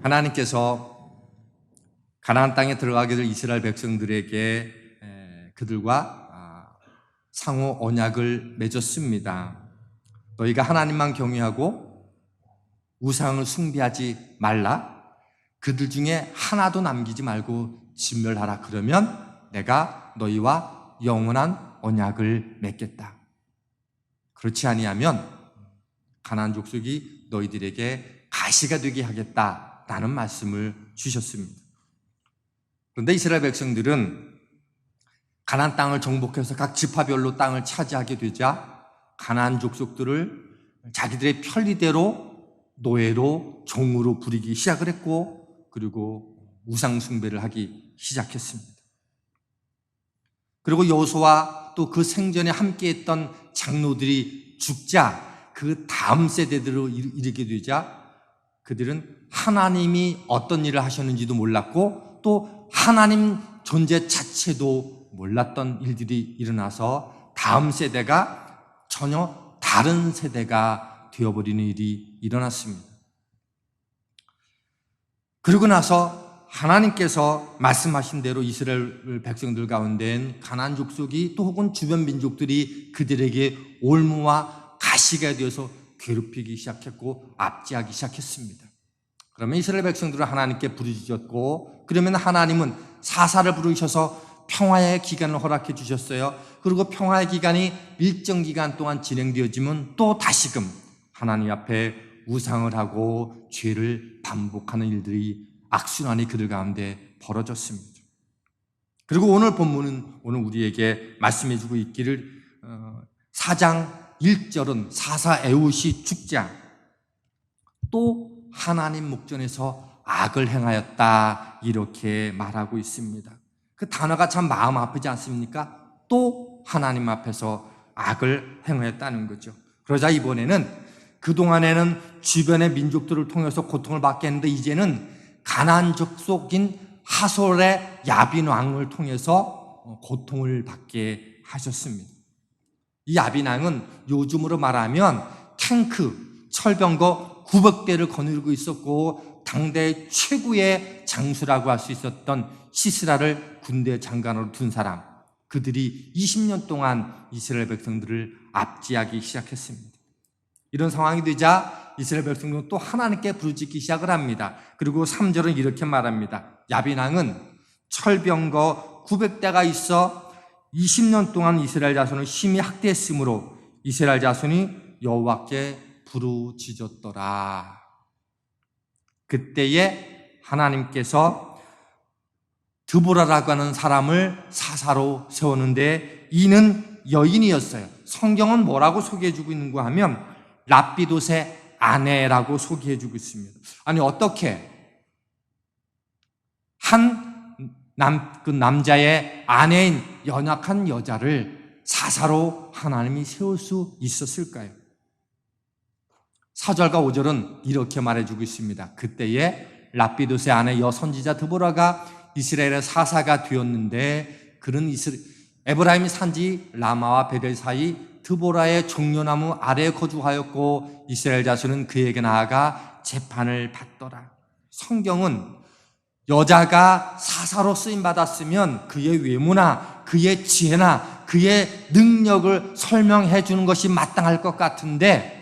하나님께서 가나안 땅에 들어가게 될 이스라엘 백성들에게 그들과 상호 언약을 맺었습니다. 너희가 하나님만 경외하고 우상을 숭배하지 말라. 그들 중에 하나도 남기지 말고 진멸하라. 그러면 내가 너희와 영원한 언약을 맺겠다. 그렇지 아니하면 가나안 족속이 너희들에게 가시가 되게 하겠다라는 말씀을 주셨습니다. 그런데 이스라엘 백성들은 가나안 땅을 정복해서 각 지파별로 땅을 차지하게 되자 가나안 족속들을 자기들의 편리대로 노예로 종으로 부리기 시작을 했고, 그리고 우상 숭배를 하기 시작했습니다. 그리고 여호수아와 또 그 생전에 함께했던 장로들이 죽자 그 다음 세대들로 이르게 되자 그들은 하나님이 어떤 일을 하셨는지도 몰랐고 또 하나님 존재 자체도 몰랐던 일들이 일어나서 다음 세대가 전혀 다른 세대가 되어버리는 일이 일어났습니다. 그러고 나서 하나님께서 말씀하신 대로 이스라엘 백성들 가운데엔 가나안 족속이 또 혹은 주변 민족들이 그들에게 올무와 가시가 되어서 괴롭히기 시작했고 압제하기 시작했습니다. 그러면 이스라엘 백성들은 하나님께 부르짖었고, 그러면 하나님은 사사를 부르셔서 평화의 기간을 허락해 주셨어요. 그리고 평화의 기간이 일정 기간 동안 진행되어지면 또 다시금 하나님 앞에 우상을 하고 죄를 반복하는 일들이 악순환이 그들 가운데 벌어졌습니다. 그리고 오늘 본문은 오늘 우리에게 말씀해 주고 있기를 4장 1절은 사사 에웃이 죽자 또 하나님 목전에서 악을 행하였다 이렇게 말하고 있습니다. 그 단어가 참 마음 아프지 않습니까? 또 하나님 앞에서 악을 행하였다는 거죠. 그러자 이번에는 그동안에는 주변의 민족들을 통해서 고통을 받게 했는데 이제는 가나안 족속인 하솔의 야빈 왕을 통해서 고통을 받게 하셨습니다. 이 야빈 왕은 요즘으로 말하면 탱크, 철병거 900대를 거느리고 있었고 당대 최고의 장수라고 할 수 있었던 시스라를 군대 장관으로 둔 사람, 그들이 20년 동안 이스라엘 백성들을 압제하기 시작했습니다. 이런 상황이 되자 이스라엘 백성들은 또 하나님께 부르짖기 시작을 합니다. 그리고 3절은 이렇게 말합니다. 야빈 왕은 철병거 900대가 있어 20년 동안 이스라엘 자손을 심히 학대했으므로 이스라엘 자손이 여호와께 부르짖었더라. 그때에 하나님께서 드보라라고 하는 사람을 사사로 세웠는데 이는 여인이었어요. 성경은 뭐라고 소개해주고 있는가 하면 랍비돗의 아내라고 소개해주고 있습니다. 아니 어떻게 그 남자의 아내인 연약한 여자를 사사로 하나님이 세울 수 있었을까요? 4절과 5절은 이렇게 말해주고 있습니다. 그때에 랍비돗의 아내 여선지자 드보라가 이스라엘의 사사가 되었는데 그는 에브라임 산지 라마와 베델 사이 드보라의 종려나무 아래에 거주하였고 이스라엘 자손은 그에게 나아가 재판을 받더라. 성경은 여자가 사사로 쓰임받았으면 그의 외모나 그의 지혜나 그의 능력을 설명해 주는 것이 마땅할 것 같은데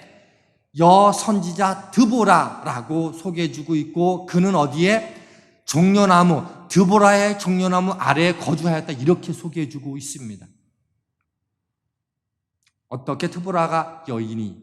여선지자 드보라라고 소개해주고 있고 그는 어디에? 종려나무, 드보라의 종려나무 아래에 거주하였다 이렇게 소개해주고 있습니다. 어떻게 드보라가 여인이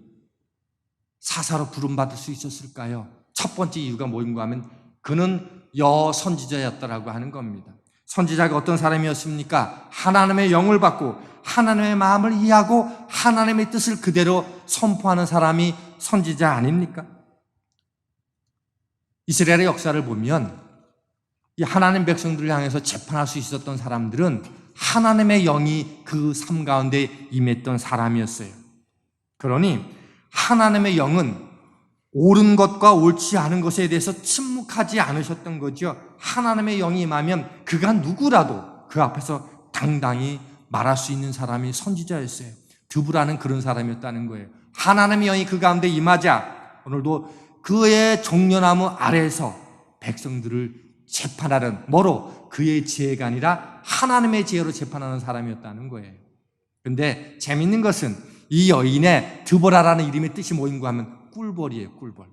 사사로 부름받을 수 있었을까요? 첫 번째 이유가 뭐인가 하면 그는 여선지자였다라고 하는 겁니다. 선지자가 어떤 사람이었습니까? 하나님의 영을 받고 하나님의 마음을 이해하고 하나님의 뜻을 그대로 선포하는 사람이 선지자 아닙니까? 이스라엘의 역사를 보면 이 하나님 백성들을 향해서 재판할 수 있었던 사람들은 하나님의 영이 그 삶 가운데 임했던 사람이었어요. 그러니 하나님의 영은 옳은 것과 옳지 않은 것에 대해서 침묵하지 않으셨던 거죠. 하나님의 영이 임하면 그가 누구라도 그 앞에서 당당히 말할 수 있는 사람이 선지자였어요. 드보라는 그런 사람이었다는 거예요. 하나님의 영이 그 가운데 임하자 오늘도 그의 종려나무 아래에서 백성들을 재판하는, 뭐로? 그의 지혜가 아니라 하나님의 지혜로 재판하는 사람이었다는 거예요. 근데 재밌는 것은 이 여인의 드보라라는 이름의 뜻이 뭐인가 하면 꿀벌이에요. 꿀벌.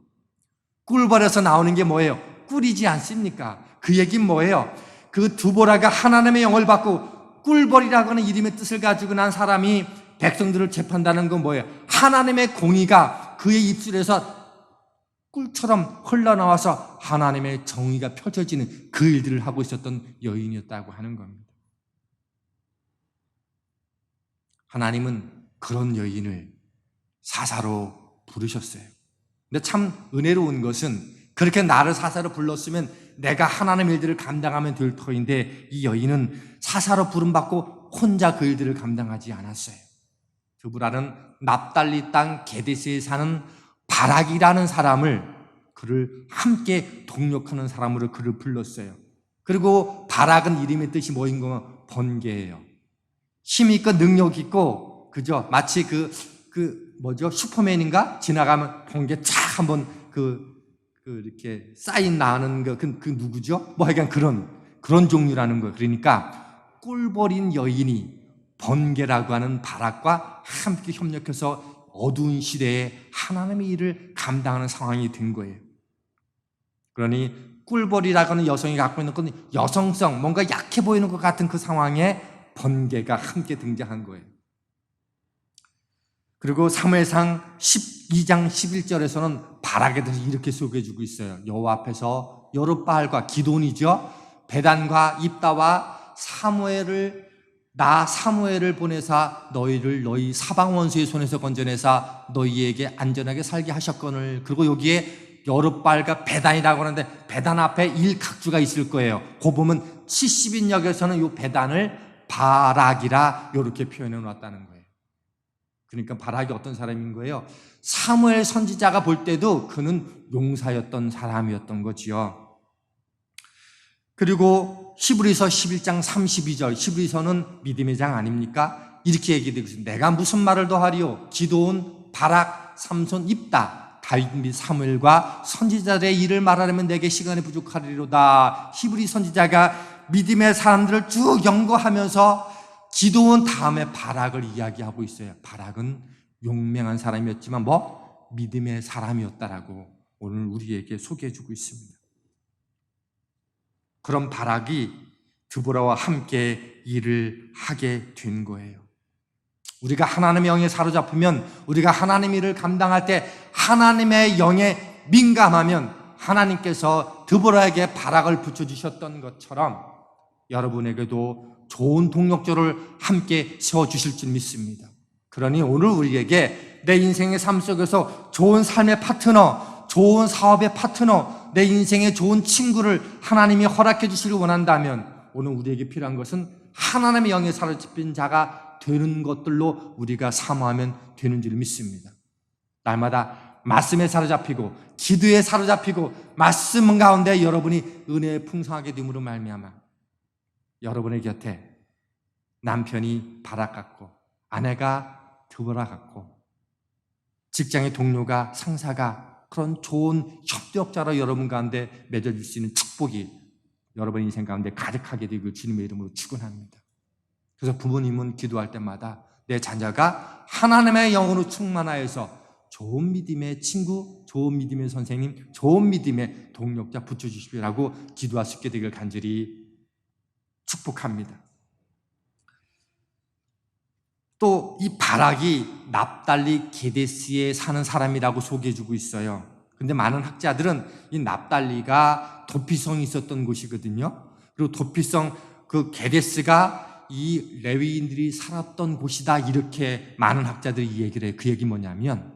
꿀벌에서 나오는 게 뭐예요? 꿀이지 않습니까? 그 얘기는 뭐예요? 그 드보라가 하나님의 영을 받고 꿀벌이라고 하는 이름의 뜻을 가지고 난 사람이 백성들을 재판한다는 건 뭐예요? 하나님의 공의가 그의 입술에서 꿀처럼 흘러나와서 하나님의 정의가 펼쳐지는 그 일들을 하고 있었던 여인이었다고 하는 겁니다. 하나님은 그런 여인을 사사로 부르셨어요. 근데 참 은혜로운 것은 그렇게 나를 사사로 불렀으면 내가 하나님의 일들을 감당하면 될 터인데 이 여인은 사사로 부름받고 혼자 그 일들을 감당하지 않았어요. 드보라는 납달리 땅 게데스에 사는 바락이라는 사람을, 그를 함께 동력하는 사람으로 그를 불렀어요. 그리고 바락은 이름의 뜻이 뭐인 거면 번개예요. 힘 있고 능력 있고, 그죠? 마치 슈퍼맨인가? 지나가면 번개 쫙 한번 이렇게 사인 나는 그 누구죠? 뭐 하여간 그런 종류라는 거예요. 그러니까 꿀벌인 여인이 번개라고 하는 바락과 함께 협력해서 어두운 시대에 하나님의 일을 감당하는 상황이 된 거예요. 그러니 꿀벌이라고 하는 여성이 갖고 있는 건 여성성, 뭔가 약해 보이는 것 같은 그 상황에 번개가 함께 등장한 거예요. 그리고 사무엘상 12장 11절에서는 바락에 대해서 이렇게 소개해주고 있어요. 여호와 앞에서 여룻바알과 기돈이죠, 베단과 입다와 사무엘을 보내사 너희 사방 원수의 손에서 건져내사 너희에게 안전하게 살게 하셨거늘. 그리고 여기에 여룻바알과 베단이라고 하는데 베단 앞에 일각주가 있을 거예요. 그 보면 70인역에서는 이 베단을 바락이라 이렇게 표현해 놨다는 거예요. 그러니까 바락이 어떤 사람인 거예요? 사무엘 선지자가 볼 때도 그는 용사였던 사람이었던 거지요. 그리고 히브리서 11장 32절, 히브리서는 믿음의 장 아닙니까? 이렇게 얘기되고 있습니다. 내가 무슨 말을 더하리요? 기드온, 바락, 삼손, 입다, 다윗 및 사무엘과 선지자들의 일을 말하려면 내게 시간이 부족하리로다. 히브리 선지자가 믿음의 사람들을 쭉 연구하면서 기드온 다음에 바락을 이야기하고 있어요. 바락은 용맹한 사람이었지만 믿음의 사람이었다라고 오늘 우리에게 소개해주고 있습니다. 그런 바락이 드보라와 함께 일을 하게 된 거예요. 우리가 하나님의 영에 사로잡히면, 우리가 하나님의 일을 감당할 때 하나님의 영에 민감하면 하나님께서 드보라에게 바락을 붙여주셨던 것처럼 여러분에게도 좋은 동력자를 함께 세워주실 줄 믿습니다. 그러니 오늘 우리에게 내 인생의 삶 속에서 좋은 삶의 파트너, 좋은 사업의 파트너, 내 인생의 좋은 친구를 하나님이 허락해 주시길 원한다면 오늘 우리에게 필요한 것은 하나님의 영에 사로잡힌 자가 되는 것들로 우리가 사모하면 되는 줄 믿습니다. 날마다 말씀에 사로잡히고 기도에 사로잡히고 말씀 가운데 여러분이 은혜에 풍성하게 됨으로 말미암아 여러분의 곁에 남편이 바락 같고 아내가 드보라 같고 직장의 동료가 상사가 그런 좋은 협력자로 여러분 가운데 맺어질 수 있는 축복이 여러분 인생 가운데 가득하게 되길 주님의 이름으로 축원합니다. 그래서 부모님은 기도할 때마다 내 자녀가 하나님의 영으로 충만하여서 좋은 믿음의 친구, 좋은 믿음의 선생님, 좋은 믿음의 동력자 붙여주시라고 기도할 수 있게 되길 간절히 축복합니다. 또 이 바락이 납달리 게데스에 사는 사람이라고 소개해주고 있어요. 근데 많은 학자들은 이 납달리가 도피성이 있었던 곳이거든요. 그리고 도피성 그 게데스가 이 레위인들이 살았던 곳이다, 이렇게 많은 학자들이 이 얘기를 해요. 그 얘기 뭐냐면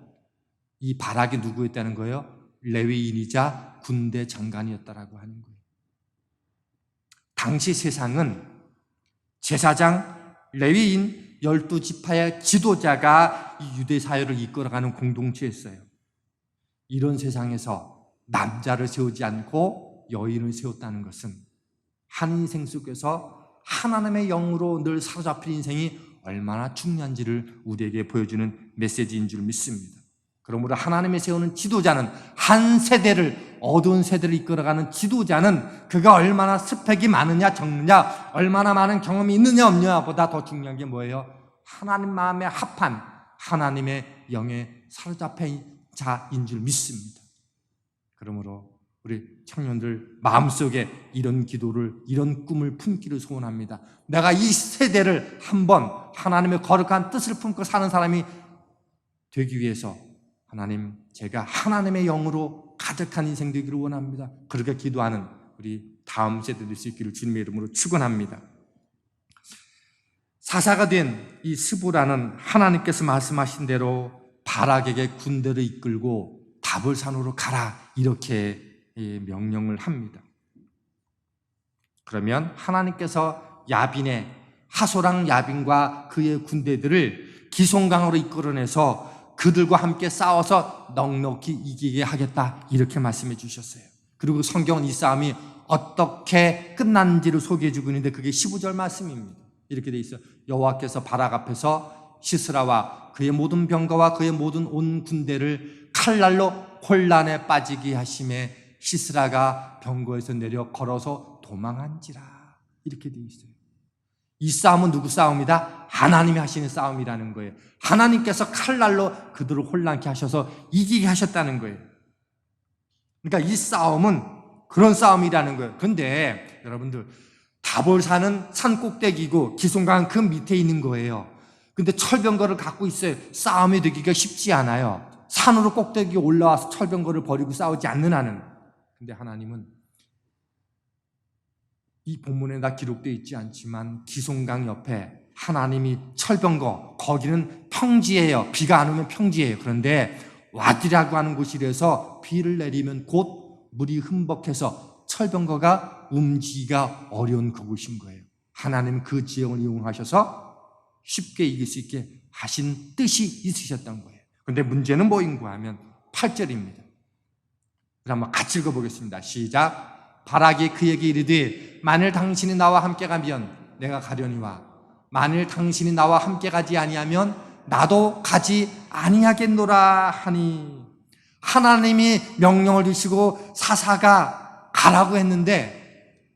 이 바락이 누구였다는 거예요? 레위인이자 군대 장관이었다라고 하는 거예요. 당시 세상은 제사장, 레위인, 12지파의 지도자가 이 유대 사회를 이끌어가는 공동체였어요. 이런 세상에서 남자를 세우지 않고 여인을 세웠다는 것은 한 인생 속에서 하나님의 영으로 늘 사로잡힌 인생이 얼마나 중요한지를 우리에게 보여주는 메시지인 줄 믿습니다. 그러므로 하나님이 세우는 지도자는 한 세대를 어두운 세대를 이끌어가는 지도자는 그가 얼마나 스펙이 많으냐 적느냐, 얼마나 많은 경험이 있느냐 없느냐보다 더 중요한 게 뭐예요? 하나님 마음에 합한 하나님의 영에 사로잡힌 자인 줄 믿습니다. 그러므로 우리 청년들 마음속에 이런 기도를, 이런 꿈을 품기를 소원합니다. 내가 이 세대를 한번 하나님의 거룩한 뜻을 품고 사는 사람이 되기 위해서 하나님, 제가 하나님의 영으로 가득한 인생 되기를 원합니다. 그렇게 기도하는 우리 다음 세대 될 수 있기를 주님의 이름으로 축원합니다. 사사가 된 이 스보라는 하나님께서 말씀하신 대로 바락에게 군대를 이끌고 다볼산으로 가라, 이렇게 명령을 합니다. 그러면 하나님께서 야빈의 하소랑 야빈과 그의 군대들을 기송강으로 이끌어내서 그들과 함께 싸워서 넉넉히 이기게 하겠다, 이렇게 말씀해 주셨어요. 그리고 성경은 이 싸움이 어떻게 끝났는지를 소개해 주고 있는데 그게 15절 말씀입니다. 이렇게 돼 있어요. 여호와께서 바락 앞에서 시스라와 그의 모든 병거와 그의 모든 온 군대를 칼날로 혼란에 빠지게 하심에 시스라가 병거에서 내려 걸어서 도망한지라, 이렇게 돼 있어요. 이 싸움은 누구 싸움이다? 하나님이 하시는 싸움이라는 거예요. 하나님께서 칼날로 그들을 혼란케 하셔서 이기게 하셨다는 거예요. 그러니까 이 싸움은 그런 싸움이라는 거예요. 그런데 여러분들, 다볼산은 산 꼭대기고 기송강은 그 밑에 있는 거예요. 근데 철병거를 갖고 있어요. 싸움이 되기가 쉽지 않아요. 산으로 꼭대기에 올라와서 철병거를 버리고 싸우지 않는 한은. 근데 하나님은 이 본문에 다 기록되어 있지 않지만 기송강 옆에 하나님이 철병거, 거기는 평지예요. 비가 안 오면 평지예요. 그런데 와디라고 하는 곳이라서 비를 내리면 곧 물이 흠뻑해서 철병거가 움직이기가 어려운 그곳인 거예요. 하나님은 그 지형을 이용하셔서 쉽게 이길 수 있게 하신 뜻이 있으셨던 거예요. 그런데 문제는 뭐인가 하면 8절입니다. 한번 같이 읽어보겠습니다. 시작. 바락이 그에게 이르되 만일 당신이 나와 함께 가면 내가 가려니와 만일 당신이 나와 함께 가지 아니하면 나도 가지 아니하겠노라 하니, 하나님이 명령을 주시고 사사가 가라고 했는데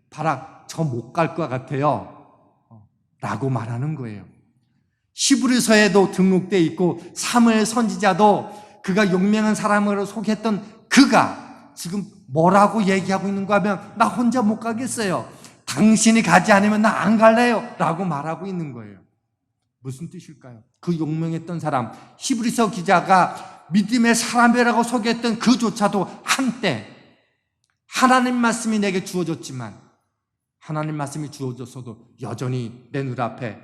바락, 저 못 갈 것 같아요 라고 말하는 거예요. 히브리서에도 등록되어 있고 사무엘 선지자도 그가 용맹한 사람으로 소개했던 그가 지금 뭐라고 얘기하고 있는가 하면 나 혼자 못 가겠어요. 당신이 가지 않으면 나 안 갈래요 라고 말하고 있는 거예요. 무슨 뜻일까요? 그 용맹했던 사람, 히브리서 기자가 믿음의 사람이라고 소개했던 그조차도 한때 하나님 말씀이 내게 주어졌지만, 하나님 말씀이 주어졌어도 여전히 내 눈앞에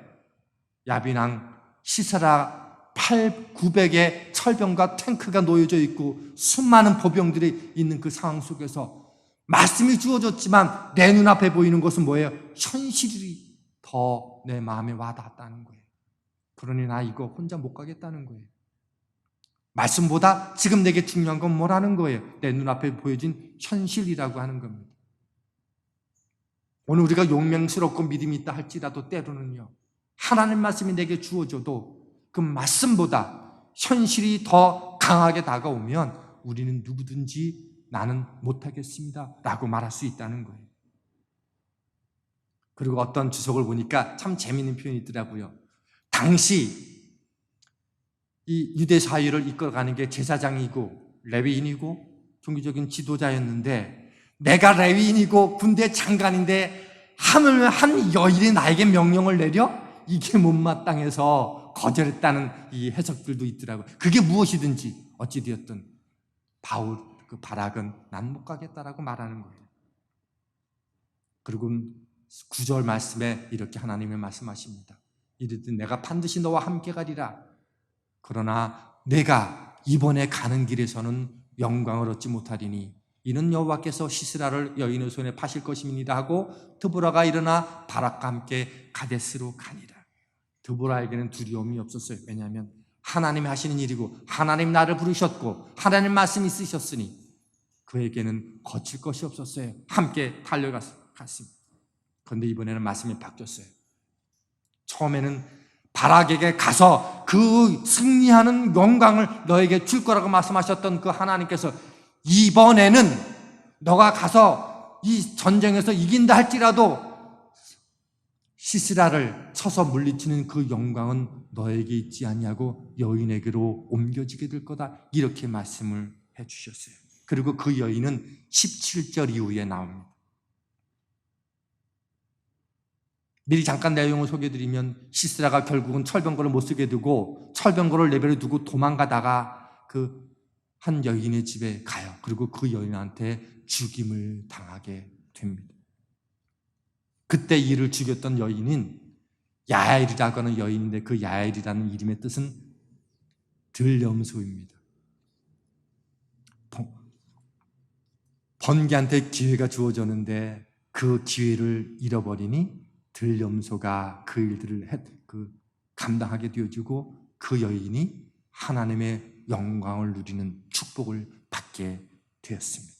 야빈왕 시스라 900의 철병과 탱크가 놓여져 있고 수많은 보병들이 있는 그 상황 속에서 말씀이 주어졌지만 내 눈앞에 보이는 것은 뭐예요? 현실이 더 내 마음에 와닿았다는 거예요. 그러니 나 이거 혼자 못 가겠다는 거예요. 말씀보다 지금 내게 중요한 건 뭐라는 거예요? 내 눈앞에 보여진 현실이라고 하는 겁니다. 오늘 우리가 용맹스럽고 믿음이 있다 할지라도 때로는요, 하나님 말씀이 내게 주어져도 그 말씀보다 현실이 더 강하게 다가오면 우리는 누구든지 나는 못하겠습니다 라고 말할 수 있다는 거예요. 그리고 어떤 주석을 보니까 참 재미있는 표현이 있더라고요. 당시 이 유대 사회를 이끌어가는 게 제사장이고 레위인이고 종교적인 지도자였는데, 내가 레위인이고 군대 장관인데 하물며 한 여인이 나에게 명령을 내려? 이게 못마땅해서 거절했다는 이 해석들도 있더라고요. 그게 무엇이든지 어찌되었든 그 바락은 난 못 가겠다라고 말하는 거예요. 그리고 9절 말씀에 이렇게 하나님이 말씀하십니다. 이르되 내가 반드시 너와 함께 가리라. 그러나 내가 이번에 가는 길에서는 영광을 얻지 못하리니 이는 여호와께서 시스라를 여인의 손에 파실 것임이니라 하고 드보라가 일어나 바락과 함께 가데스로 가니라. 드보라에게는 두려움이 없었어요. 왜냐하면 하나님이 하시는 일이고 하나님 나를 부르셨고 하나님 말씀이 있으셨으니 그에게는 거칠 것이 없었어요. 함께 달려갔습니다. 그런데 이번에는 말씀이 바뀌었어요. 처음에는 바락에게 가서 그 승리하는 영광을 너에게 줄 거라고 말씀하셨던 그 하나님께서 이번에는 너가 가서 이 전쟁에서 이긴다 할지라도 시스라를 쳐서 물리치는 그 영광은 너에게 있지 아니하고 여인에게로 옮겨지게 될 거다. 이렇게 말씀을 해주셨어요. 그리고 그 여인은 17절 이후에 나옵니다. 미리 잠깐 내용을 소개해드리면 시스라가 결국은 철병거를 못 쓰게 되고 철병거를 내버려 두고 도망가다가 그 한 여인의 집에 가요. 그리고 그 여인한테 죽임을 당하게 됩니다. 그때 이를 죽였던 여인은 야엘이라고 하는 여인인데 그 야엘이라는 이름의 뜻은 들염소입니다. 번개한테 기회가 주어졌는데 그 기회를 잃어버리니 들염소가 그 일들을 감당하게 되어지고 그 여인이 하나님의 영광을 누리는 축복을 받게 되었습니다.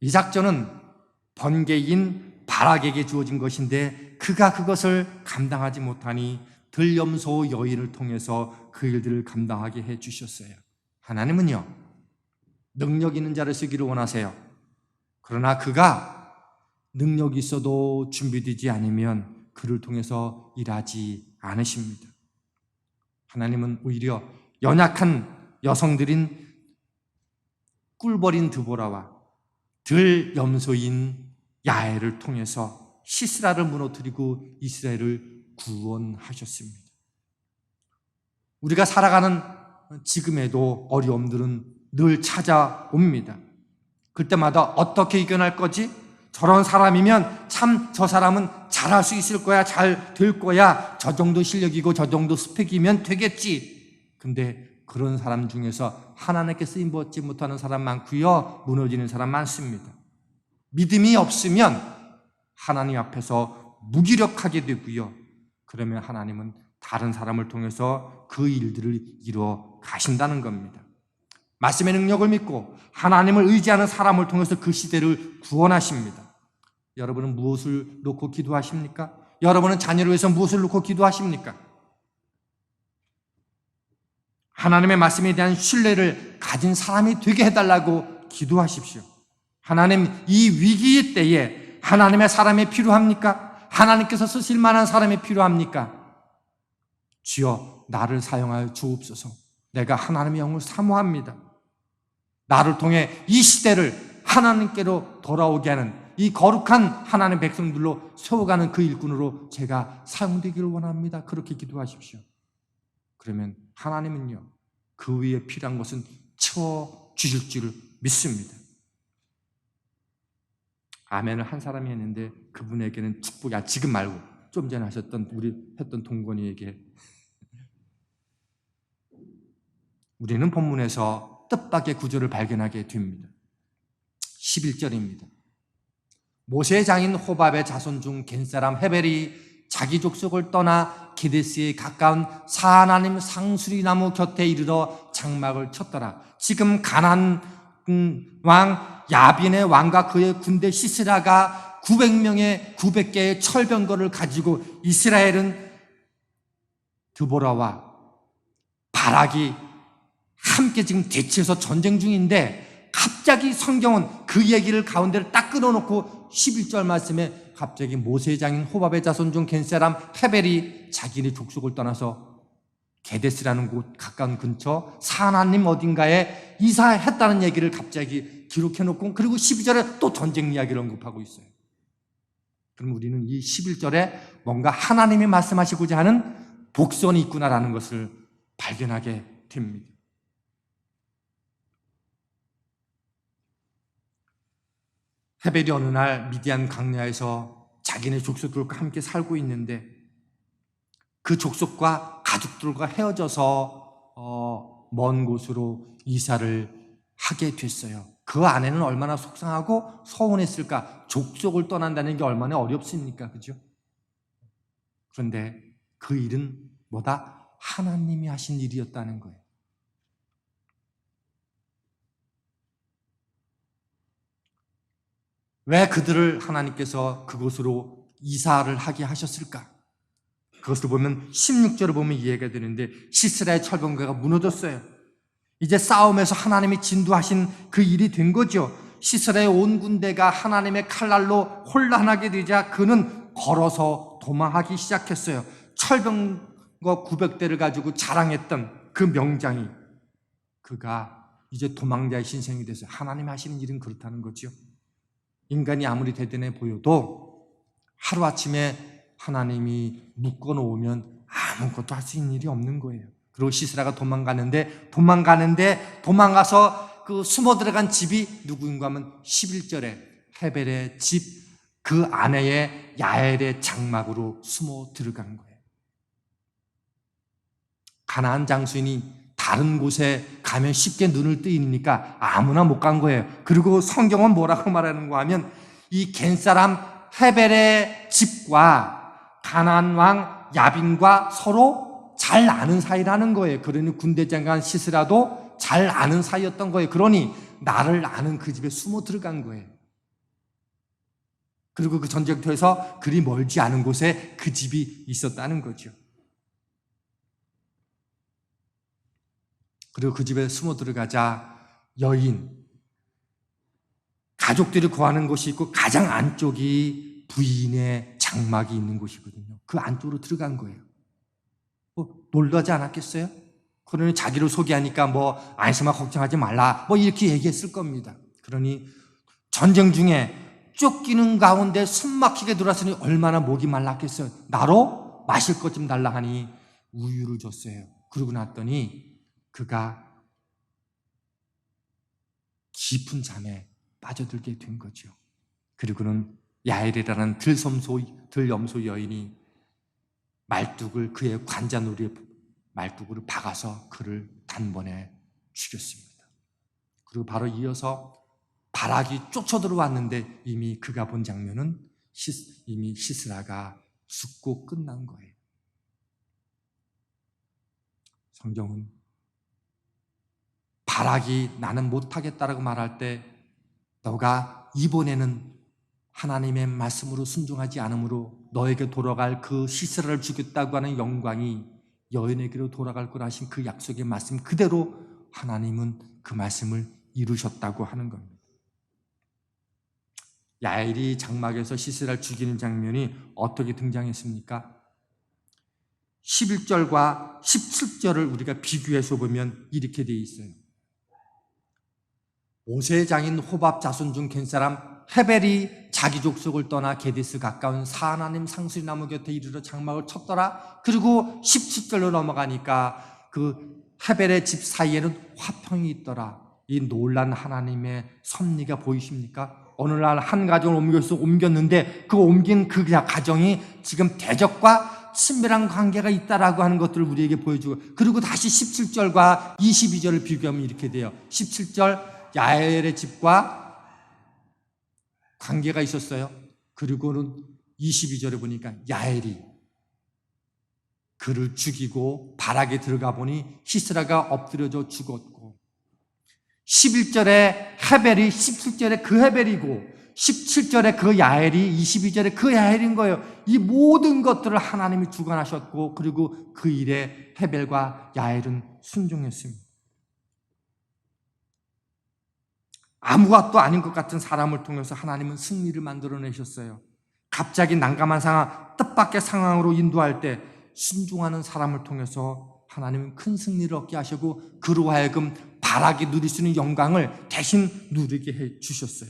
이 작전은 번개인 바락에게 주어진 것인데 그가 그것을 감당하지 못하니 들염소 여인을 통해서 그 일들을 감당하게 해주셨어요. 하나님은요, 능력 있는 자를 쓰기를 원하세요. 그러나 그가 능력이 있어도 준비되지 않으면 그를 통해서 일하지 않으십니다. 하나님은 오히려 연약한 여성들인 꿀벌인 드보라와 들염소인 야엘을 통해서 시스라를 무너뜨리고 이스라엘을 구원하셨습니다. 우리가 살아가는 지금에도 어려움들은 늘 찾아옵니다. 그때마다 어떻게 이겨낼 거지? 저런 사람이면 참 저 사람은 잘할 수 있을 거야, 잘 될 거야, 저 정도 실력이고 저 정도 스펙이면 되겠지. 근데 그런 사람 중에서 하나님께 쓰임받지 못하는 사람 많고요, 무너지는 사람 많습니다. 믿음이 없으면 하나님 앞에서 무기력하게 되고요, 그러면 하나님은 다른 사람을 통해서 그 일들을 이루어 가신다는 겁니다. 말씀의 능력을 믿고 하나님을 의지하는 사람을 통해서 그 시대를 구원하십니다. 여러분은 무엇을 놓고 기도하십니까? 여러분은 자녀를 위해서 무엇을 놓고 기도하십니까? 하나님의 말씀에 대한 신뢰를 가진 사람이 되게 해달라고 기도하십시오. 하나님, 이 위기의 때에 하나님의 사람이 필요합니까? 하나님께서 쓰실 만한 사람이 필요합니까? 주여, 나를 사용하여 주옵소서. 내가 하나님의 영을 사모합니다. 나를 통해 이 시대를 하나님께로 돌아오게 하는 이 거룩한 하나님의 백성들로 세워가는 그 일꾼으로 제가 사용되기를 원합니다. 그렇게 기도하십시오. 그러면 하나님은요, 그 위에 필요한 것은 채워주실 줄을 믿습니다. 아멘을 한 사람이 했는데 그분에게는 축복이, 지금 말고 좀 전에 하셨던 우리 했던 동건이에게, 우리는 본문에서 뜻밖의 구절을 발견하게 됩니다. 11절입니다. 모세의 장인 호밥의 자손 중 겐사람 헤벨이 자기 족속을 떠나 게데스에 가까운 사하나님 상수리나무 곁에 이르러 장막을 쳤더라. 지금 가나안 왕 야빈의 왕과 그의 군대 시스라가 900개의 철병거를 가지고 이스라엘은 드보라와 바락이 함께 지금 대치해서 전쟁 중인데 갑자기 성경은 그 얘기를 가운데를 딱 끊어놓고 11절 말씀에 갑자기 모세의 장인 호밥의 자손 중 겐사람 헤벨이 자기네 족속을 떠나서 게데스라는 곳 가까운 근처 사하나님 어딘가에 이사했다는 얘기를 갑자기 기록해놓고, 그리고 12절에 또 전쟁 이야기를 언급하고 있어요. 그럼 우리는 이 11절에 뭔가 하나님이 말씀하시고자 하는 복선이 있구나라는 것을 발견하게 됩니다. 헤벨이 어느 날 미디안 광야에서 자기네 족속들과 함께 살고 있는데 그 족속과 가족들과 헤어져서 먼 곳으로 이사를 하게 됐어요. 그 아내는 얼마나 속상하고 서운했을까? 족속을 떠난다는 게 얼마나 어렵습니까? 그죠? 그런데 그 일은 뭐다? 하나님이 하신 일이었다는 거예요. 왜 그들을 하나님께서 그곳으로 이사를 하게 하셨을까? 그것을 보면 16절을 보면 이해가 되는데, 시스라의 철병거가 무너졌어요. 이제 싸움에서 하나님이 진두하신 그 일이 된 거죠. 시스라의 온 군대가 하나님의 칼날로 혼란하게 되자 그는 걸어서 도망하기 시작했어요. 철병거 900대를 가지고 자랑했던 그 명장이 그가 이제 도망자의 신생이 됐어요. 하나님 하시는 일은 그렇다는 거죠. 인간이 아무리 대단해 보여도 하루아침에 하나님이 묶어놓으면 아무것도 할 수 있는 일이 없는 거예요. 그리고 시스라가 도망가서 그 숨어 들어간 집이 누구인가 하면 11절에 헤벨의 집 그 아내의 야엘의 장막으로 숨어 들어간 거예요. 가나안 장수인이 다른 곳에 가면 쉽게 눈을 뜨이니까 아무나 못 간 거예요. 그리고 성경은 뭐라고 말하는가 하면 이 겐사람 헤벨의 집과 가나안 왕 야빈과 서로 잘 아는 사이라는 거예요. 그러니 군대 장관 시스라도 잘 아는 사이였던 거예요. 그러니 나를 아는 그 집에 숨어 들어간 거예요. 그리고 그 전쟁터에서 그리 멀지 않은 곳에 그 집이 있었다는 거죠. 그리고 그 집에 숨어 들어가자 여인, 가족들이 구하는 곳이 있고 가장 안쪽이 부인의 장막이 있는 곳이거든요. 그 안쪽으로 들어간 거예요. 놀라지 않았겠어요? 그러니 자기를 소개하니까 안심하 걱정하지 말라 이렇게 얘기했을 겁니다. 그러니 전쟁 중에 쫓기는 가운데 숨막히게 들어왔으니 얼마나 목이 말랐겠어요. 나로 마실 것 좀 달라 하니 우유를 줬어요. 그러고 났더니 그가 깊은 잠에 빠져들게 된 거죠. 그리고는 야엘이라는 들염소 여인이 말뚝을 그의 관자놀이에 말뚝으로 박아서 그를 단번에 죽였습니다. 그리고 바로 이어서 바락이 쫓아 들어왔는데 이미 그가 본 장면은 이미 시스라가 죽고 끝난 거예요. 성경은 바락이 나는 못하겠다라고 말할 때 너가 이번에는 하나님의 말씀으로 순종하지 않으므로 너에게 돌아갈 그 시스라를 죽였다고 하는 영광이 여인에게로 돌아갈 거라 하신 그 약속의 말씀 그대로 하나님은 그 말씀을 이루셨다고 하는 겁니다. 야엘이 장막에서 시스라를 죽이는 장면이 어떻게 등장했습니까? 11절과 17절을 우리가 비교해서 보면 이렇게 되어 있어요. 오세의 장인 호밥 자손 중 겐사람 헤벨이 자기 족속을 떠나 게데스 가까운 사하나님 상수리나무 곁에 이르러 장막을 쳤더라. 그리고 17절로 넘어가니까 그 헤벨의 집 사이에는 화평이 있더라. 이 놀란 하나님의 섭리가 보이십니까? 어느 날 한 가정을 옮겼는데 그 옮긴 그 가정이 지금 대적과 친밀한 관계가 있다라고 하는 것들을 우리에게 보여주고, 그리고 다시 17절과 22절을 비교하면 이렇게 돼요. 17절 야엘의 집과 관계가 있었어요. 그리고는 22절에 보니까 야엘이 그를 죽이고 바락에 들어가 보니 시스라가 엎드려져 죽었고, 11절에 헤벨이 17절에 그 헤벨이고 17절에 그 야엘이 22절에 그 야엘인 거예요. 이 모든 것들을 하나님이 주관하셨고, 그리고 그 일에 헤벨과 야엘은 순종했습니다. 아무것도 아닌 것 같은 사람을 통해서 하나님은 승리를 만들어내셨어요. 갑자기 난감한 상황, 뜻밖의 상황으로 인도할 때 순종하는 사람을 통해서 하나님은 큰 승리를 얻게 하시고 그로 하여금 바락이 누릴 수 있는 영광을 대신 누리게 해주셨어요.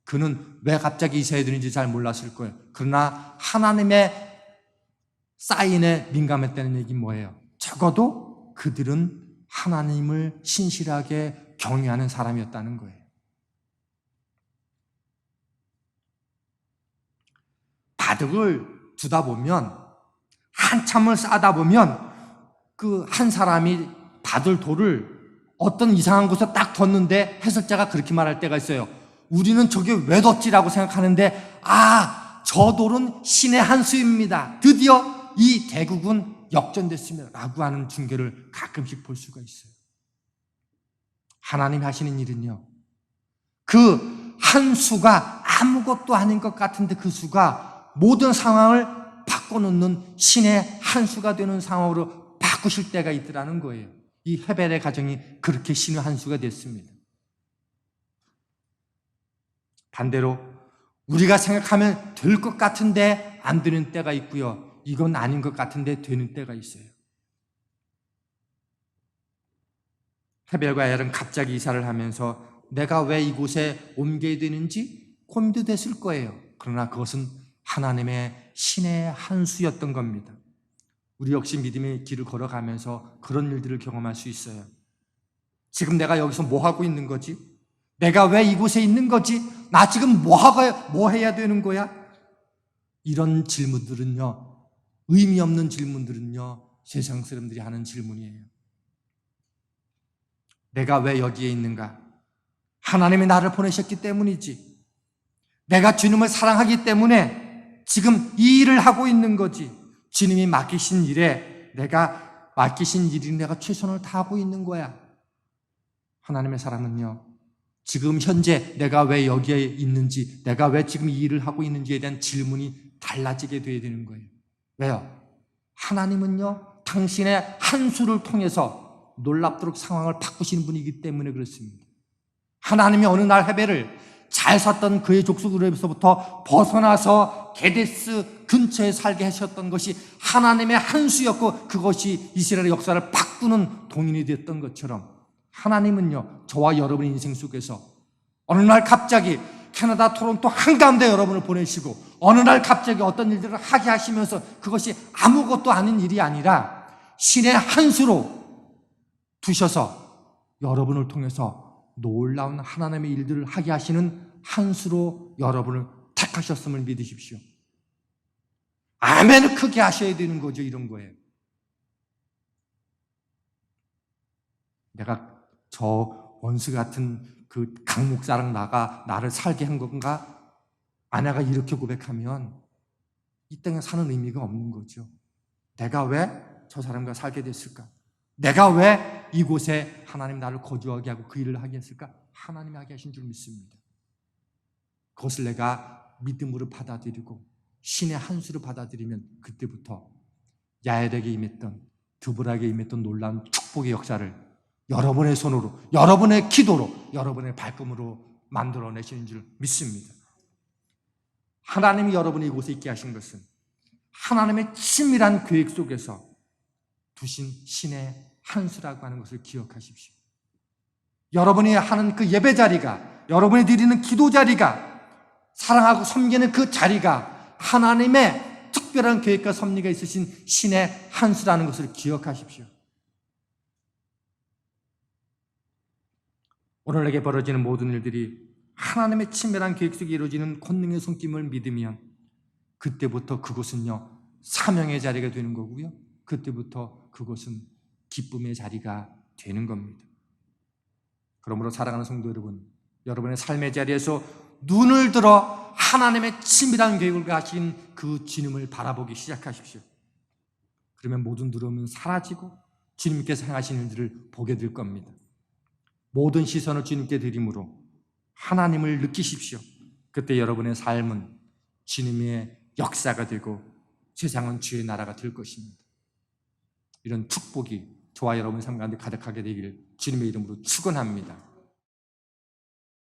그는 왜 갑자기 이스라엘인지 잘 몰랐을 거예요. 그러나 하나님의 사인에 민감했다는 얘기는 뭐예요? 적어도 그들은 하나님을 신실하게 경외하는 사람이었다는 거예요. 바둑을 두다 보면, 한참을 싸다 보면 그 한 사람이 받을 돌을 어떤 이상한 곳에 딱 뒀는데 해설자가 그렇게 말할 때가 있어요. 우리는 저게 왜 뒀지라고 생각하는데, 저 돌은 신의 한 수입니다. 드디어 이 대국은 역전됐습니다 라고 하는 중계를 가끔씩 볼 수가 있어요. 하나님이 하시는 일은요, 그 한 수가 아무것도 아닌 것 같은데 그 수가 모든 상황을 바꿔놓는 신의 한 수가 되는 상황으로 바꾸실 때가 있더라는 거예요. 이 헤벨의 가정이 그렇게 신의 한 수가 됐습니다. 반대로 우리가 생각하면 될 것 같은데 안 되는 때가 있고요. 이건 아닌 것 같은데 되는 때가 있어요. 헤벨과 엘은 갑자기 이사를 하면서 내가 왜 이곳에 옮겨야 되는지 고민도 됐을 거예요. 그러나 그것은 하나님의 신의 한 수였던 겁니다. 우리 역시 믿음의 길을 걸어가면서 그런 일들을 경험할 수 있어요. 지금 내가 여기서 뭐 하고 있는 거지? 내가 왜 이곳에 있는 거지? 나 지금 뭐 해야 되는 거야? 이런 질문들은요, 의미 없는 질문들은요, 세상 사람들이 하는 질문이에요. 내가 왜 여기에 있는가? 하나님이 나를 보내셨기 때문이지. 내가 주님을 사랑하기 때문에 지금 이 일을 하고 있는 거지. 주님이 맡기신 일에 내가 최선을 다하고 있는 거야. 하나님의 사랑은요, 지금 현재 내가 왜 여기에 있는지, 내가 왜 지금 이 일을 하고 있는지에 대한 질문이 달라지게 돼야 되는 거예요. 왜요? 하나님은요, 당신의 한 수를 통해서 놀랍도록 상황을 바꾸시는 분이기 때문에 그렇습니다. 하나님이 어느 날 헤벨을 잘 샀던 그의 족속으로부터 벗어나서 게데스 근처에 살게 하셨던 것이 하나님의 한 수였고, 그것이 이스라엘의 역사를 바꾸는 동인이 되었던 것처럼, 하나님은요, 저와 여러분의 인생 속에서 어느 날 갑자기 캐나다 토론토 한가운데 여러분을 보내시고, 어느 날 갑자기 어떤 일들을 하게 하시면서 그것이 아무것도 아닌 일이 아니라 신의 한 수로 두셔서 여러분을 통해서 놀라운 하나님의 일들을 하게 하시는 한 수로 여러분을 택하셨음을 믿으십시오. 아멘을 크게 하셔야 되는 거죠. 이런 거예요. 내가 저 원수 같은 그 강목사랑 나를 살게 한 건가? 아내가 이렇게 고백하면 이 땅에 사는 의미가 없는 거죠. 내가 왜 저 사람과 살게 됐을까? 내가 왜 이곳에 하나님 나를 거주하게 하고 그 일을 하게 했을까? 하나님이 하게 하신 줄 믿습니다. 그것을 내가 믿음으로 받아들이고 신의 한 수를 받아들이면 그때부터 야엘에게 임했던, 드보라에게 임했던 놀라운 축복의 역사를 여러분의 손으로, 여러분의 기도로, 여러분의 발걸음으로 만들어내시는 줄 믿습니다. 하나님이 여러분이 이곳에 있게 하신 것은 하나님의 친밀한 계획 속에서 두신 신의 한 수라고 하는 것을 기억하십시오. 여러분이 하는 그 예배 자리가, 여러분이 드리는 기도 자리가, 사랑하고 섬기는 그 자리가 하나님의 특별한 계획과 섭리가 있으신 신의 한 수라는 것을 기억하십시오. 오늘 내게 벌어지는 모든 일들이 하나님의 친밀한 계획 속에 이루어지는 권능의 손길을 믿으면 그때부터 그곳은요, 사명의 자리가 되는 거고요, 그때부터 그곳은 기쁨의 자리가 되는 겁니다. 그러므로 사랑하는 성도 여러분, 여러분의 삶의 자리에서 눈을 들어 하나님의 친밀한 계획을 가신 그 주님을 바라보기 시작하십시오. 그러면 모든 두려움은 사라지고 주님께서 행하시는 일들을 보게 될 겁니다. 모든 시선을 주님께 드림으로 하나님을 느끼십시오. 그때 여러분의 삶은 주님의 역사가 되고 세상은 주의 나라가 될 것입니다. 이런 축복이 저와 여러분의 삶 가운데 가득하게 되기를 주님의 이름으로 축원합니다.